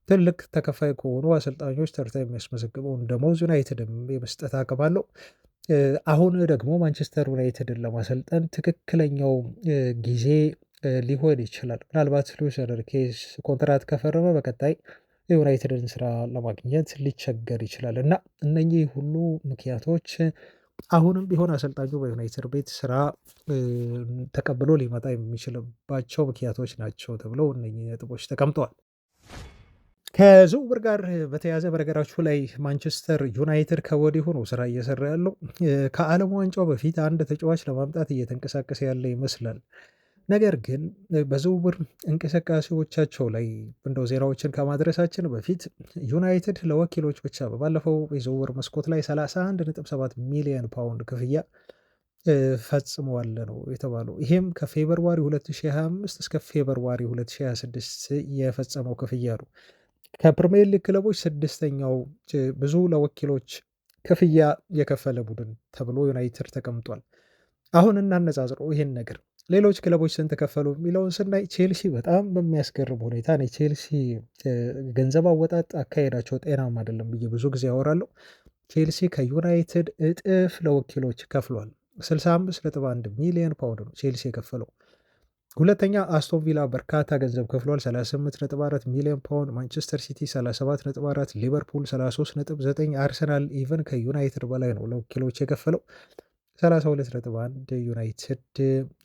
ትልቅ ተከፋይ ከሆኑ አሰልጣኞች ተርታ የሚያስመዘግበውን ደሞዝ ዩናይትድም የመስጠት አቅም አለው። አሁን ደግሞ ማንቸስተር ዩናይትድን ለማሰልጠን ትክክለኛው ጊዜ ሊሆን ይችላል። ምናልባት ሉዊስ ኤንሪኬ ኮንትራት ከፈረመ በቀጣይ የዩናይትድን ስራ ለማግኘት ሊቸገር ይችላል እና እነኚህ ሁሉ ምክንያቶች አሁንም ቢሆን አሰልጣኙ በዩናይትድ ቤት ስራ ተቀብሎ ሊመጣ የሚችልባቸው ምክንያቶች ናቸው ተብለው እነኚህ ነጥቦች ተቀምጠዋል። ከዝውውር ጋር በተያያዘ በነገራችሁ ላይ ማንቸስተር ዩናይትድ ከወዲሁ ነው ስራ እየሰራ ያለው። ከዓለም ዋንጫው በፊት አንድ ተጫዋች ለማምጣት እየተንቀሳቀሰ ያለ ይመስላል። ነገር ግን በዝውውር እንቅስቃሴዎቻቸው ላይ እንደው ዜናዎችን ከማድረሳችን በፊት ዩናይትድ ለወኪሎች ብቻ በባለፈው የዝውውር መስኮት ላይ 31.7 ሚሊዮን ፓውንድ ክፍያ ፈጽመዋል ነው የተባለው። ይሄም ከፌብርዋሪ 2025 እስከ ፌብርዋሪ 2026 የፈጸመው ክፍያ ነው። ከፕሪሚየር ሊግ ክለቦች ስድስተኛው ብዙ ለወኪሎች ክፍያ የከፈለ ቡድን ተብሎ ዩናይትድ ተቀምጧል። አሁን እናነጻጽረው ይሄን ነገር ሌሎች ክለቦች ስንት ከፈሉ የሚለውን ስናይ ቼልሲ በጣም በሚያስገርም ሁኔታ ነው። ቼልሲ ገንዘብ አወጣጥ አካሄዳቸው ጤናማ አይደለም ብዬ ብዙ ጊዜ ያወራለሁ። ቼልሲ ከዩናይትድ እጥፍ ለወኪሎች ከፍሏል። 65.1 ሚሊዮን ፓውንድ ነው ቼልሲ የከፈለው። ሁለተኛ አስቶን ቪላ በርካታ ገንዘብ ከፍሏል፣ 38.4 ሚሊዮን ፓውንድ። ማንቸስተር ሲቲ 37.4፣ ሊቨርፑል 33.9፣ አርሰናል ኢቨን ከዩናይትድ በላይ ነው ለወኪሎች የከፈለው 32.1። ዩናይትድ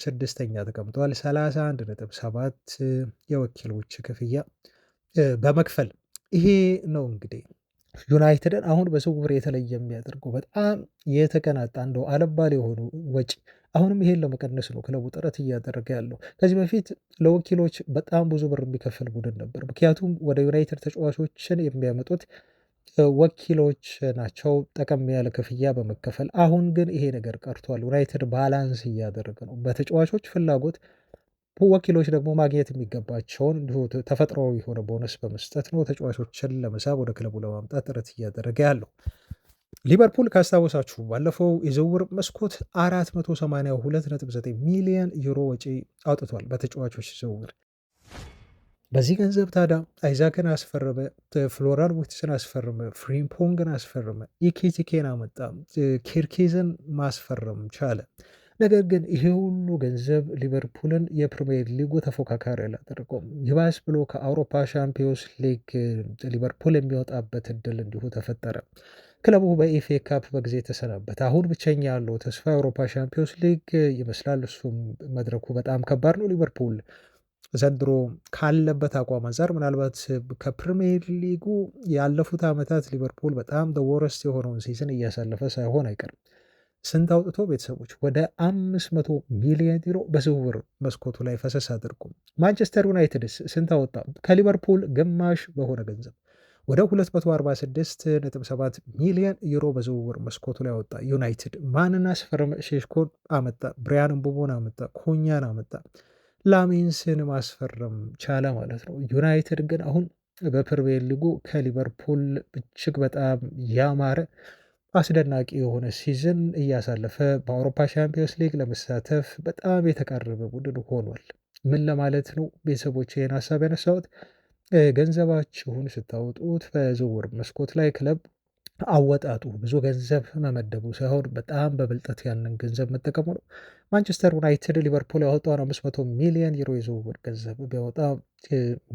ስድስተኛ ተቀምጧል 31.7 የወኪሎች ክፍያ በመክፈል። ይሄ ነው እንግዲህ ዩናይትድን አሁን በዝውውር የተለየ የሚያደርገው በጣም የተቀናጣ እንደው አለባል የሆኑ ወጪ አሁንም ይሄን ለመቀነስ ነው ክለቡ ጥረት እያደረገ ያለው። ከዚህ በፊት ለወኪሎች በጣም ብዙ ብር የሚከፍል ቡድን ነበር። ምክንያቱም ወደ ዩናይትድ ተጫዋቾችን የሚያመጡት ወኪሎች ናቸው ጠቀም ያለ ክፍያ በመከፈል። አሁን ግን ይሄ ነገር ቀርቷል። ዩናይትድ ባላንስ እያደረገ ነው። በተጫዋቾች ፍላጎት ወኪሎች ደግሞ ማግኘት የሚገባቸውን እንዲሁ ተፈጥሯዊ የሆነ ቦነስ በመስጠት ነው ተጫዋቾችን ለመሳብ ወደ ክለቡ ለማምጣት ጥረት እያደረገ ያለው። ሊቨርፑል ካስታወሳችሁ ባለፈው የዝውውር መስኮት 482.9 ሚሊዮን ዩሮ ወጪ አውጥቷል በተጫዋቾች ዝውውር። በዚህ ገንዘብ ታዲያ አይዛክን አስፈረመ፣ ፍሎራን ዊትስን አስፈረመ፣ ፍሪምፖንግን አስፈረመ፣ ኢኬቲኬን አመጣ፣ ኬርኬዝን ማስፈረም ቻለ። ነገር ግን ይሄ ሁሉ ገንዘብ ሊቨርፑልን የፕሪሚየር ሊጉ ተፎካካሪ አላደረገውም። ይባስ ብሎ ከአውሮፓ ሻምፒዮንስ ሊግ ሊቨርፑል የሚወጣበት እድል እንዲሁ ተፈጠረ። ክለቡ በኤፍኤ ካፕ በጊዜ ተሰናበተ። አሁን ብቸኛ ያለው ተስፋ የአውሮፓ ሻምፒዮንስ ሊግ ይመስላል። እሱም መድረኩ በጣም ከባድ ነው። ሊቨርፑል ዘንድሮ ካለበት አቋም አንጻር ምናልባት ከፕሪሚየር ሊጉ ያለፉት ዓመታት ሊቨርፑል በጣም ወረስት የሆነውን ሲዝን እያሳለፈ ሳይሆን አይቀርም። ስንት አውጥቶ ቤተሰቦች ወደ 500 ሚሊዮን ዩሮ በዝውውር መስኮቱ ላይ ፈሰስ አድርጎ። ማንቸስተር ዩናይትድስ ስንት አወጣ? ከሊቨርፑል ግማሽ በሆነ ገንዘብ ወደ 246.7 ሚሊዮን ዩሮ በዝውውር መስኮቱ ላይ አወጣ። ዩናይትድ ማንን አስፈረመ? ሼሽኮን አመጣ፣ ብሪያን ምቡሞን አመጣ፣ ኮኛን አመጣ፣ ላሜንስን ማስፈረም ቻለ ማለት ነው። ዩናይትድ ግን አሁን በፕሪሚየር ሊጉ ከሊቨርፑል እጅግ በጣም ያማረ አስደናቂ የሆነ ሲዝን እያሳለፈ በአውሮፓ ሻምፒዮንስ ሊግ ለመሳተፍ በጣም የተቃረበ ቡድን ሆኗል። ምን ለማለት ነው ቤተሰቦች ይህን ሀሳብ ያነሳሁት? ገንዘባችሁን ስታወጡት በዝውውር መስኮት ላይ ክለብ አወጣጡ ብዙ ገንዘብ መመደቡ ሳይሆን በጣም በብልጠት ያንን ገንዘብ መጠቀሙ ነው። ማንቸስተር ዩናይትድ ሊቨርፑል ያወጣውን 500 ሚሊዮን ዩሮ የዝውውር ገንዘብ ቢያወጣ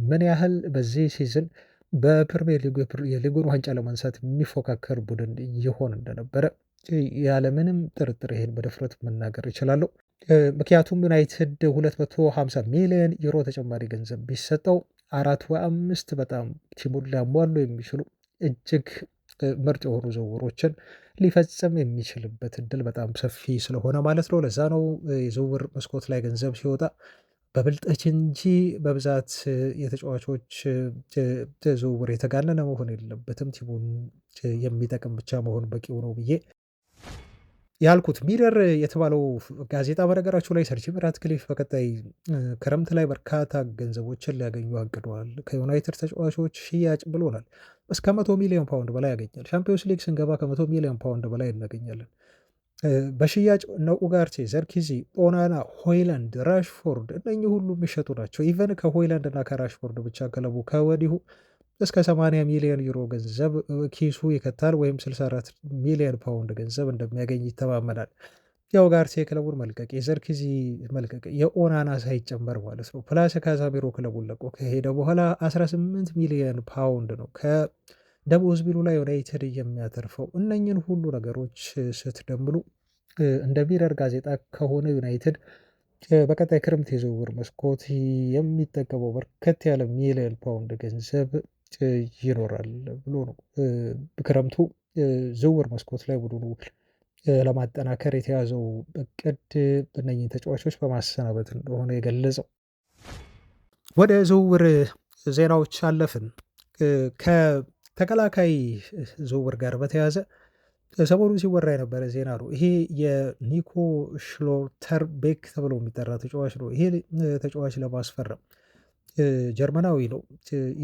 ምን ያህል በዚህ ሲዝን በፕሪሚየር ሊጉ የሊጉን ዋንጫ ለማንሳት የሚፎካከር ቡድን ይሆን እንደነበረ ያለምንም ጥርጥር ይሄን በድፍረት መናገር ይችላለሁ። ምክንያቱም ዩናይትድ 250 ሚሊዮን ዩሮ ተጨማሪ ገንዘብ ቢሰጠው 4 ወይ 5 በጣም ቲሙን ሊያሟሉ የሚችሉ እጅግ ምርጥ የሆኑ ዝውውሮችን ሊፈጽም የሚችልበት እድል በጣም ሰፊ ስለሆነ ማለት ነው። ለዛ ነው የዝውውር መስኮት ላይ ገንዘብ ሲወጣ በብልጠት እንጂ በብዛት የተጫዋቾች ዝውውር የተጋነነ መሆን የለበትም። ቲሙን የሚጠቅም ብቻ መሆን በቂው ነው ብዬ ያልኩት። ሚረር የተባለው ጋዜጣ በነገራችሁ ላይ ሰር ጂም ራትክሊፍ በቀጣይ ክረምት ላይ በርካታ ገንዘቦችን ሊያገኙ አቅደዋል ከዩናይትድ ተጫዋቾች ሽያጭ ብሎናል። እስከ 100 ሚሊዮን ፓውንድ በላይ ያገኛል። ሻምፒዮንስ ሊግ ስንገባ ከ100 ሚሊዮን ፓውንድ በላይ እናገኛለን። በሽያጭ እነ ኡጋርቴ፣ ዘርኪዚ፣ ኦናና፣ ሆይላንድ፣ ራሽፎርድ እነኚህ ሁሉ የሚሸጡ ናቸው። ኢቨን ከሆይላንድ እና ከራሽፎርድ ብቻ ክለቡ ከወዲሁ እስከ 80 ሚሊዮን ዩሮ ገንዘብ ኪሱ ይከታል ወይም 64 ሚሊዮን ፓውንድ ገንዘብ እንደሚያገኝ ይተማመናል። የኡጋርቴ ክለቡን መልቀቅ፣ የዘርኪዚ መልቀቅ፣ የኦናና ሳይጨመር ማለት ነው። ፕላስ ካዛሚሮ ክለቡን ለቆ ከሄደ በኋላ 18 ሚሊዮን ፓውንድ ነው ከደሞዝ ቢሉ ላይ ዩናይትድ የሚያተርፈው። እነኝን ሁሉ ነገሮች ስትደምሉ እንደ ሚረር ጋዜጣ ከሆነ ዩናይትድ በቀጣይ ክረምት የዝውውር መስኮት የሚጠቀመው በርከት ያለ ሚሊዮን ፓውንድ ገንዘብ ይኖራል ብሎ ነው ክረምቱ ዝውውር መስኮት ላይ ቡድኑ ለማጠናከር የተያዘው እቅድ እነኝህን ተጫዋቾች በማሰናበት እንደሆነ የገለጸው። ወደ ዝውውር ዜናዎች አለፍን። ከተከላካይ ዝውውር ጋር በተያያዘ ሰሞኑን ሲወራ የነበረ ዜና ነው። ይሄ የኒኮ ሽሎተርቤክ ተብሎ የሚጠራ ተጫዋች ነው። ይሄ ተጫዋች ለማስፈረም ጀርመናዊ ነው።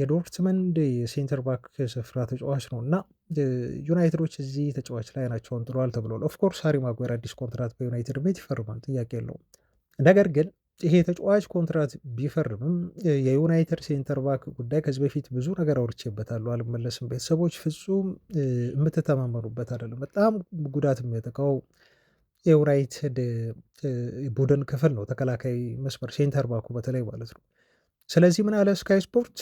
የዶርትመንድ የሴንተር ባክ ስፍራ ተጫዋች ነው እና ዩናይትዶች እዚህ ተጫዋች ላይ አይናቸውን ጥለዋል ተብሏል። ኦፍኮርስ ሃሪ ማጓየር አዲስ ኮንትራት በዩናይትድ ቤት ይፈርማል፣ ጥያቄ የለውም። ነገር ግን ይሄ ተጫዋች ኮንትራት ቢፈርምም የዩናይትድ ሴንተር ባክ ጉዳይ ከዚህ በፊት ብዙ ነገር አውርቼበታለሁ፣ አልመለስም። ቤተሰቦች ፍጹም የምትተማመኑበት አይደለም። በጣም ጉዳት የሚያጠቃው የዩናይትድ ቡድን ክፍል ነው፣ ተከላካይ መስመር ሴንተር ባኩ በተለይ ማለት ነው። ስለዚህ ምን አለ ስካይ ስፖርት፣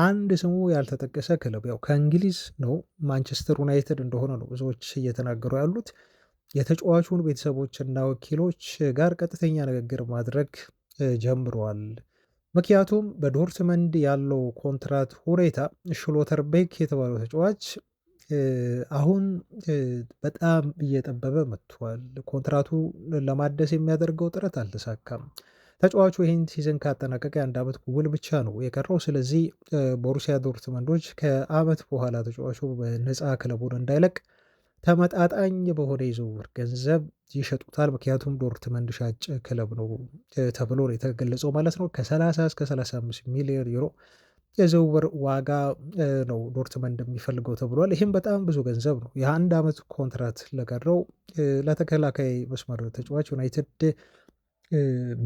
አንድ ስሙ ያልተጠቀሰ ክለብ ያው ከእንግሊዝ ነው ማንቸስተር ዩናይትድ እንደሆነ ነው ብዙዎች እየተናገሩ ያሉት። የተጫዋቹን ቤተሰቦችና ወኪሎች ጋር ቀጥተኛ ንግግር ማድረግ ጀምረዋል። ምክንያቱም በዶርትመንድ ያለው ኮንትራት ሁኔታ ሽሎተርቤክ የተባለው ተጫዋች አሁን በጣም እየጠበበ መጥቷል። ኮንትራቱ ለማደስ የሚያደርገው ጥረት አልተሳካም። ተጫዋቹ ይህን ሲዝን ካጠናቀቀ የ1 ዓመት ውል ብቻ ነው የቀረው። ስለዚህ ቦሩሲያ ዶርትመንዶች ከዓመት በኋላ ተጫዋቹ በነፃ ክለቡን እንዳይለቅ ተመጣጣኝ በሆነ የዝውውር ገንዘብ ይሸጡታል። ምክንያቱም ዶርትመንድ ሻጭ ክለብ ነው ተብሎ ነው የተገለጸው ማለት ነው። ከ30 እስከ 35 ሚሊዮን ዩሮ የዝውውር ዋጋ ነው ዶርትመንድ የሚፈልገው ተብሏል። ይህም በጣም ብዙ ገንዘብ ነው። የ1 ዓመት ኮንትራት ለቀረው ለተከላካይ መስመር ተጫዋች ዩናይትድ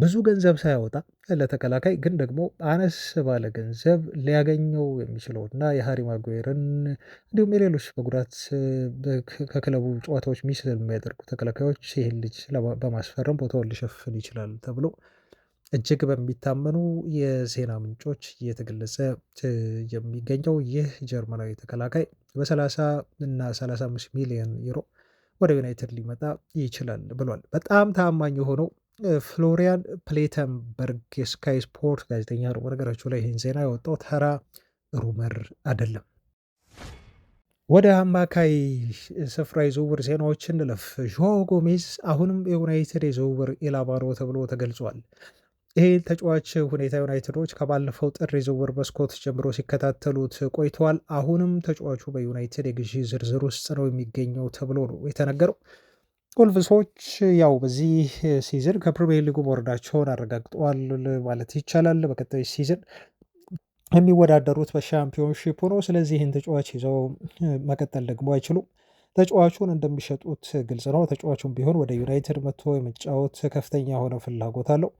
ብዙ ገንዘብ ሳያወጣ ለተከላካይ ግን ደግሞ አነስ ባለ ገንዘብ ሊያገኘው የሚችለው እና የሃሪ ማጓየርን እንዲሁም የሌሎች በጉዳት ከክለቡ ጨዋታዎች ሚስ የሚያደርጉ ተከላካዮች ይህን ልጅ በማስፈረም ቦታውን ሊሸፍን ይችላል ተብሎ እጅግ በሚታመኑ የዜና ምንጮች እየተገለጸ የሚገኘው ይህ ጀርመናዊ ተከላካይ በ30 እና 35 ሚሊዮን ዩሮ ወደ ዩናይትድ ሊመጣ ይችላል ብሏል። በጣም ታማኝ የሆነው ፍሎሪያን ፕሌተንበርግ የስካይ ስፖርት ጋዜጠኛ ነው። በነገራችሁ ላይ ይህን ዜና ያወጣው ተራ ሩመር አይደለም። ወደ አማካይ ስፍራ የዝውውር ዜናዎች እንለፍ። ዦ ጎሜዝ አሁንም የዩናይትድ የዝውውር ኢላማ ነው ተብሎ ተገልጿል። ይሄ ተጫዋች ሁኔታ ዩናይትዶች ከባለፈው ጥር የዝውውር መስኮት ጀምሮ ሲከታተሉት ቆይተዋል። አሁንም ተጫዋቹ በዩናይትድ የግዢ ዝርዝር ውስጥ ነው የሚገኘው ተብሎ ነው የተነገረው። ወልቭሶች ያው በዚህ ሲዝን ከፕሪሚየር ሊጉ መውረዳቸውን አረጋግጠዋል ማለት ይቻላል። በቀጣይ ሲዝን የሚወዳደሩት በሻምፒዮንሺፕ ነው። ስለዚህ ይህን ተጫዋች ይዘው መቀጠል ደግሞ አይችሉም። ተጫዋቹን እንደሚሸጡት ግልጽ ነው። ተጫዋቹን ቢሆን ወደ ዩናይትድ መጥቶ የመጫወት ከፍተኛ የሆነ ፍላጎት አለው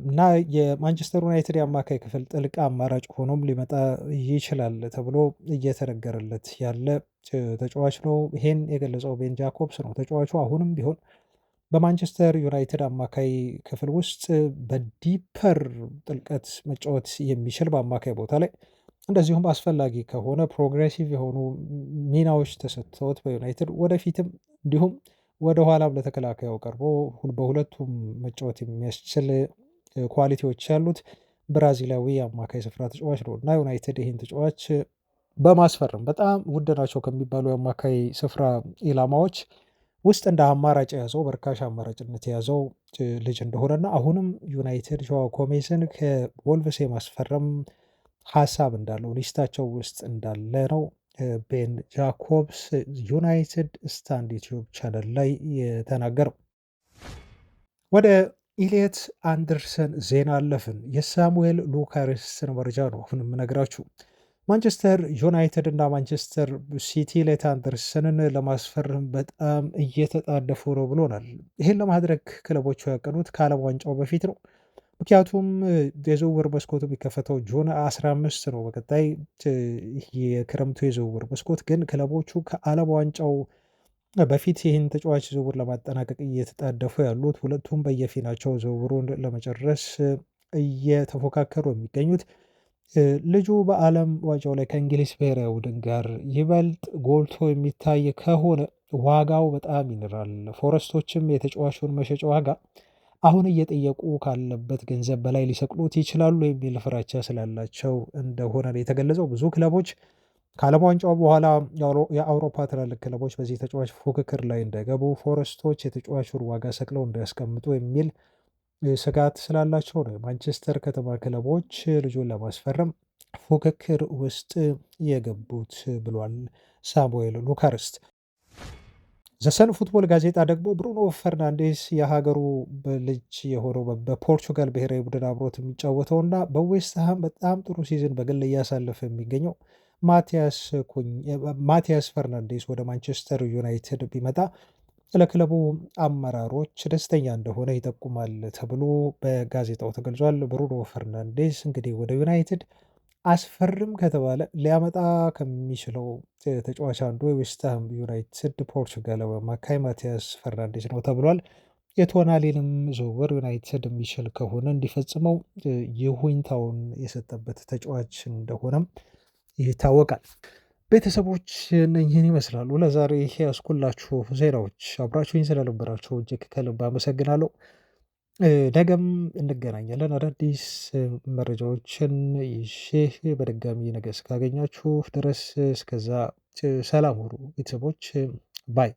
እና የማንቸስተር ዩናይትድ የአማካይ ክፍል ጥልቅ አማራጭ ሆኖም ሊመጣ ይችላል ተብሎ እየተነገረለት ያለ ተጫዋች ነው። ይሄን የገለጸው ቤን ጃኮብስ ነው። ተጫዋቹ አሁንም ቢሆን በማንቸስተር ዩናይትድ አማካይ ክፍል ውስጥ በዲፐር ጥልቀት መጫወት የሚችል በአማካይ ቦታ ላይ እንደዚሁም አስፈላጊ ከሆነ ፕሮግሬሲቭ የሆኑ ሚናዎች ተሰጥተውት በዩናይትድ ወደፊትም እንዲሁም ወደ ኋላም ለተከላካዩ ቀርቦ በሁለቱም መጫወት የሚያስችል ኳሊቲዎች ያሉት ብራዚላዊ አማካይ ስፍራ ተጫዋች ነው እና ዩናይትድ ይህን ተጫዋች በማስፈረም በጣም ውድ ናቸው ከሚባሉ የአማካይ ስፍራ ኢላማዎች ውስጥ እንደ አማራጭ የያዘው በርካሽ አማራጭነት የያዘው ልጅ እንደሆነና አሁንም ዩናይትድ ጆዋ ጎሜዝን ከወልቭስ የማስፈረም ሀሳብ እንዳለው ሊስታቸው ውስጥ እንዳለ ነው ቤን ጃኮብስ ዩናይትድ ስታንድ ዩቲዩብ ቻነል ላይ የተናገረው። ወደ ኢሊየት አንደርሰን ዜና አለፍን። የሳሙኤል ሉካርስን መረጃ ነው አሁን የምነግራችሁ። ማንቸስተር ዩናይትድ እና ማንቸስተር ሲቲ ኢሊየት አንደርሰንን ለማስፈረም በጣም እየተጣደፉ ነው ብሎናል። ይህን ለማድረግ ክለቦቹ ያቀዱት ከዓለም ዋንጫው በፊት ነው። ምክንያቱም የዝውውር መስኮቱ የሚከፈተው ጁን 15 ነው። በቀጣይ የክረምቱ የዝውውር መስኮት ግን ክለቦቹ ከዓለም ዋንጫው በፊት ይህን ተጫዋች ዝውውር ለማጠናቀቅ እየተጣደፉ ያሉት ሁለቱም በየፊናቸው ዝውውሩን ለመጨረስ እየተፎካከሩ የሚገኙት ልጁ በዓለም ዋንጫው ላይ ከእንግሊዝ ብሔራዊ ቡድን ጋር ይበልጥ ጎልቶ የሚታይ ከሆነ ዋጋው በጣም ይንራል። ፎረስቶችም የተጫዋቹን መሸጫ ዋጋ አሁን እየጠየቁ ካለበት ገንዘብ በላይ ሊሰቅሉት ይችላሉ የሚል ፍራቻ ስላላቸው እንደሆነ ነው የተገለጸው። ብዙ ክለቦች ከዓለም ዋንጫው በኋላ የአውሮፓ ትላልቅ ክለቦች በዚህ ተጫዋች ፉክክር ላይ እንዳይገቡ ፎረስቶች የተጫዋቹን ዋጋ ሰቅለው እንዳያስቀምጡ የሚል ስጋት ስላላቸው ነው ማንቸስተር ከተማ ክለቦች ልጁን ለማስፈረም ፉክክር ውስጥ የገቡት ብሏል ሳሙኤል ሉካርስት። ዘሰን ፉትቦል ጋዜጣ ደግሞ ብሩኖ ፈርናንዴስ የሀገሩ ልጅ የሆነው በፖርቹጋል ብሔራዊ ቡድን አብሮት የሚጫወተውና በዌስትሃም በጣም ጥሩ ሲዝን በግል እያሳለፈ የሚገኘው ማቲያስ ፈርናንዴስ ወደ ማንቸስተር ዩናይትድ ቢመጣ ለክለቡ አመራሮች ደስተኛ እንደሆነ ይጠቁማል ተብሎ በጋዜጣው ተገልጿል። ብሩኖ ፈርናንዴስ እንግዲህ ወደ ዩናይትድ አስፈርም ከተባለ ሊያመጣ ከሚችለው ተጫዋች አንዱ የዌስትሃም ዩናይትድ ፖርቹጋላዊ አማካይ ማቲያስ ፈርናንዴስ ነው ተብሏል። የቶናሊንም ዝውውር ዩናይትድ የሚችል ከሆነ እንዲፈጽመው ይሁንታውን የሰጠበት ተጫዋች እንደሆነም ይታወቃል። ቤተሰቦች እነኝህን ይመስላሉ ለዛሬ ያስኩላችሁ ዜናዎች። አብራችሁኝ ስለነበራችሁ እጅግ ከልብ አመሰግናለሁ። ነገም እንገናኛለን አዳዲስ መረጃዎችን ይዤ በድጋሚ ነገ እስካገኛችሁ ድረስ እስከዛ ሰላም ሁኑ ቤተሰቦች ባይ